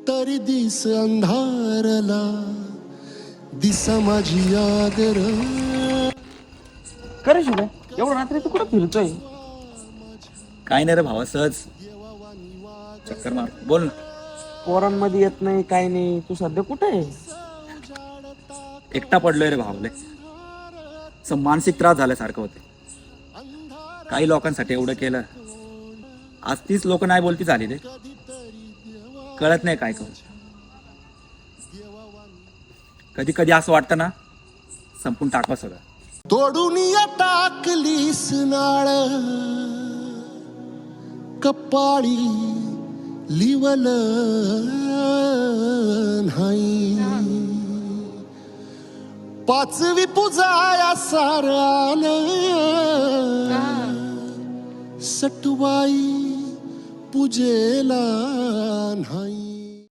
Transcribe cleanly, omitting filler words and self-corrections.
तरी दिस अंधारला दिसा माझी आदर. खरं शिवाय एवढं रात्री तू कुठं फिरतोय? काय नाही रे भावा, सहज चक्कर मार. बोल ना. पोरांमध्ये येत नाही काय नाही, तू सध्या कुठे आहे? एकटा पडलोय रे भावले. मानसिक त्रास झाल्यासारखं होते. काही लोकांसाठी एवढं केलं, आज तीच लोक नाही बोलती झाली रे. कळत नाही काय करू. कधी कधी असं वाटतं ना, संपून टाकावं सगळं. तोडून टाकलीस नाळ कपाळी लिवल नाही. पाचवी पूजाया साराल सटवाई पूजेला नाही.